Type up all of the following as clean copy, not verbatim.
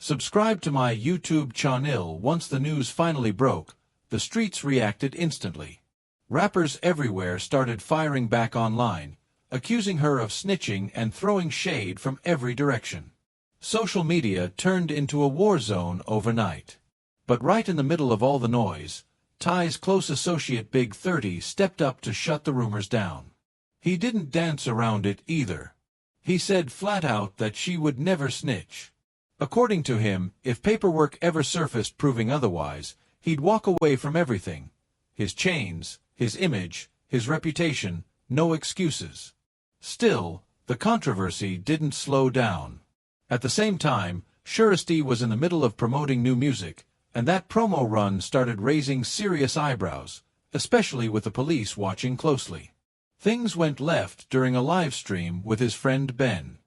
Subscribe to my YouTube channel. Once the news finally broke, the streets reacted instantly. Rappers everywhere started firing back online, accusing her of snitching and throwing shade from every direction. Social media turned into a war zone overnight. But right in the middle of all the noise, Ty's close associate Big 30 stepped up to shut the rumors down. He didn't dance around it either. He said flat out that she would never snitch. According to him, if paperwork ever surfaced proving otherwise, he'd walk away from everything. His chains, his image, his reputation, no excuses. Still, the controversy didn't slow down. At the same time, Shiesty was in the middle of promoting new music, and that promo run started raising serious eyebrows, especially with the police watching closely. Things went left during a live stream with his friend Ben.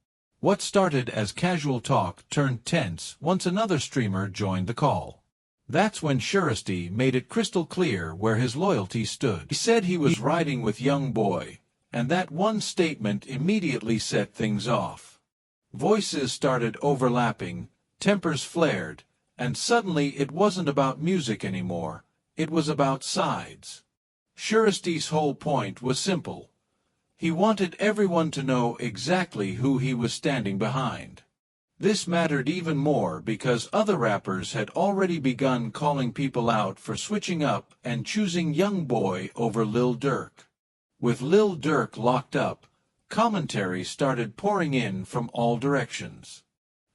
What started as casual talk turned tense once another streamer joined the call. That's when Shiesty made it crystal clear where his loyalty stood. He said he was riding with young boy, and that one statement immediately set things off. Voices started overlapping, tempers flared, and suddenly it wasn't about music anymore, it was about sides. Shiesty's whole point was simple. He wanted everyone to know exactly who he was standing behind. This mattered even more because other rappers had already begun calling people out for switching up and choosing Young Boy over Lil Durk. With Lil Durk locked up, commentary started pouring in from all directions.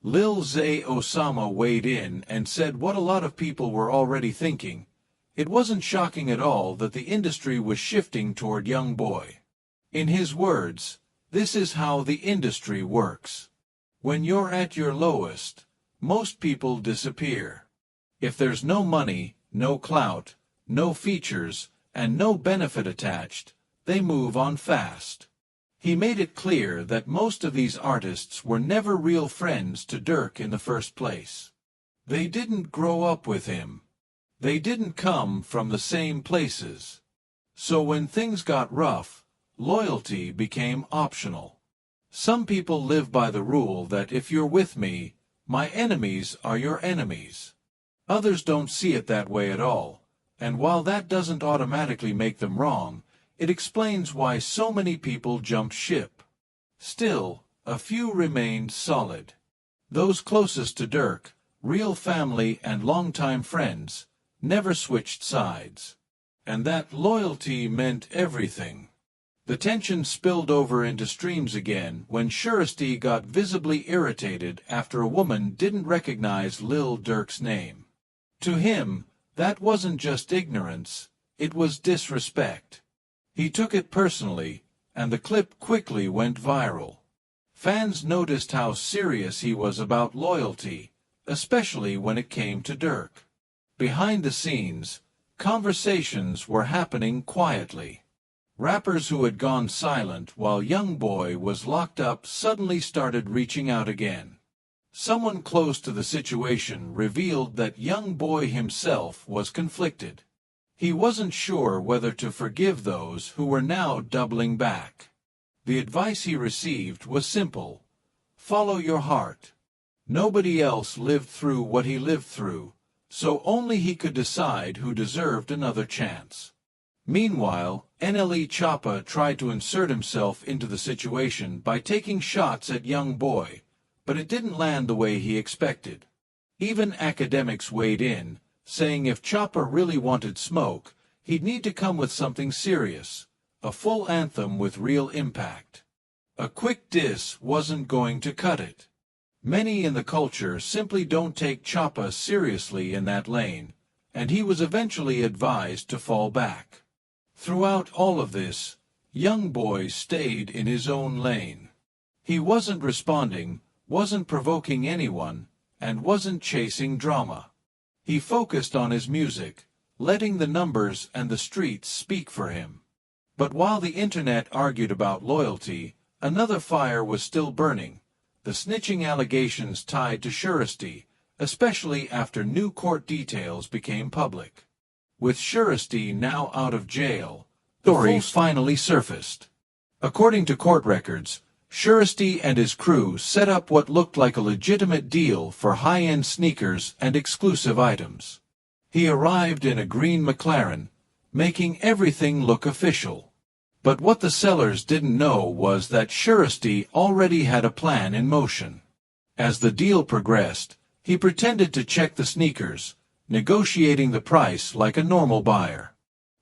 Lil Zay Osama weighed in and said what a lot of people were already thinking. It wasn't shocking at all that the industry was shifting toward Young Boy. In his words, this is how the industry works. When you're at your lowest, most people disappear. If there's no money, no clout, no features, and no benefit attached, they move on fast. He made it clear that most of these artists were never real friends to Durk in the first place. They didn't grow up with him. They didn't come from the same places. So when things got rough, loyalty became optional. Some people live by the rule that if you're with me, my enemies are your enemies. Others don't see it that way at all, and while that doesn't automatically make them wrong, it explains why so many people jumped ship. Still, a few remained solid. Those closest to Durk, real family and longtime friends, never switched sides. And that loyalty meant everything. The tension spilled over into streams again when Shiesty got visibly irritated after a woman didn't recognize Lil Durk's name. To him, that wasn't just ignorance, it was disrespect. He took it personally, and the clip quickly went viral. Fans noticed how serious he was about loyalty, especially when it came to Durk. Behind the scenes, conversations were happening quietly. Rappers who had gone silent while Young Boy was locked up suddenly started reaching out again. Someone close to the situation revealed that Young Boy himself was conflicted. He wasn't sure whether to forgive those who were now doubling back. The advice he received was simple: follow your heart. Nobody else lived through what he lived through, so only he could decide who deserved another chance. Meanwhile, NLE Choppa tried to insert himself into the situation by taking shots at Young Boy, but it didn't land the way he expected. Even academics weighed in, saying if Choppa really wanted smoke, he'd need to come with something serious, a full anthem with real impact. A quick diss wasn't going to cut it. Many in the culture simply don't take Choppa seriously in that lane, and he was eventually advised to fall back. Throughout all of this, Young Boy stayed in his own lane. He wasn't responding, wasn't provoking anyone, and wasn't chasing drama. He focused on his music, letting the numbers and the streets speak for him. But while the internet argued about loyalty, another fire was still burning: the snitching allegations tied to Shiesty, especially after new court details became public. With Shiesty now out of jail, the story finally surfaced. According to court records, Shiesty and his crew set up what looked like a legitimate deal for high-end sneakers and exclusive items. He arrived in a green McLaren, making everything look official. But what the sellers didn't know was that Shiesty already had a plan in motion. As the deal progressed, he pretended to check the sneakers, negotiating the price like a normal buyer.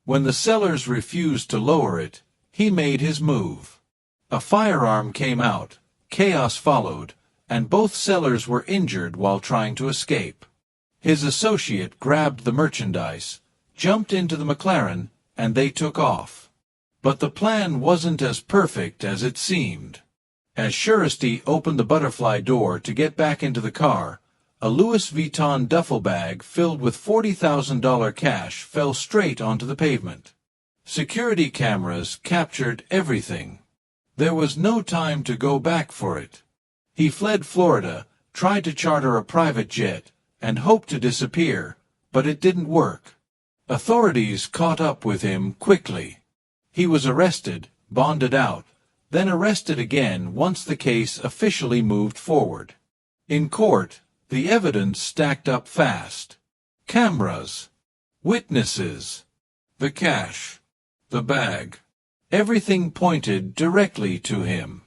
When the sellers refused to lower it, he made his move. A firearm came out, chaos followed, and both sellers were injured while trying to escape. His associate grabbed the merchandise, jumped into the McLaren, and they took off. But the plan wasn't as perfect as it seemed. As Shiesty opened the butterfly door to get back into the car, a Louis Vuitton duffel bag filled with $40,000 cash fell straight onto the pavement. Security cameras captured everything. There was no time to go back for it. He fled Florida, tried to charter a private jet, and hoped to disappear, but it didn't work. Authorities caught up with him quickly. He was arrested, bonded out, then arrested again once the case officially moved forward. In court, the evidence stacked up fast. Cameras, witnesses, the cash, the bag. Everything pointed directly to him.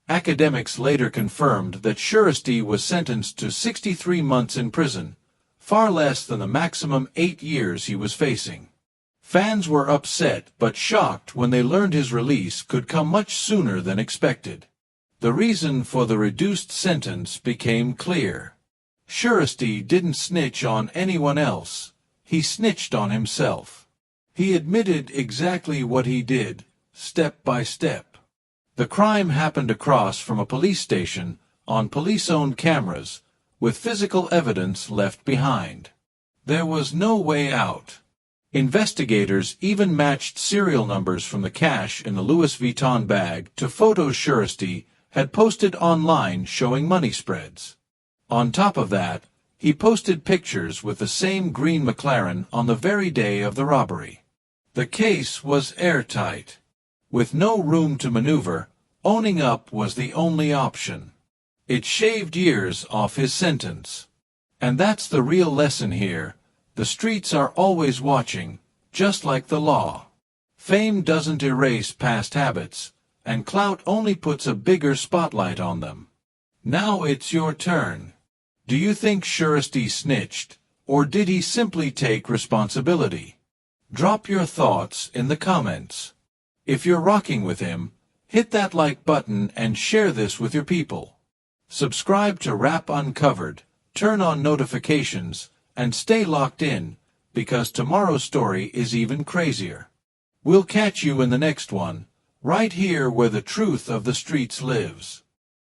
Academics later confirmed that Shiesty was sentenced to 63 months in prison, far less than the maximum 8 years he was facing. Fans were upset but shocked when they learned his release could come much sooner than expected. The reason for the reduced sentence became clear. Shiesty didn't snitch on anyone else. He snitched on himself. He admitted exactly what he did, step by step. The crime happened across from a police station, on police-owned cameras, with physical evidence left behind. There was no way out. Investigators even matched serial numbers from the cash in the Louis Vuitton bag to photos Shiesty had posted online showing money spreads. On top of that, he posted pictures with the same green McLaren on the very day of the robbery. The case was airtight. With no room to maneuver, owning up was the only option. It shaved years off his sentence. And that's the real lesson here. The streets are always watching, just like the law. Fame doesn't erase past habits, and clout only puts a bigger spotlight on them. Now it's your turn. Do you think Shiesty snitched, or did he simply take responsibility? Drop your thoughts in the comments. If you're rocking with him, hit that like button and share this with your people. Subscribe to Rap Uncovered, turn on notifications, and stay locked in, because tomorrow's story is even crazier. We'll catch you in the next one, right here where the truth of the streets lives.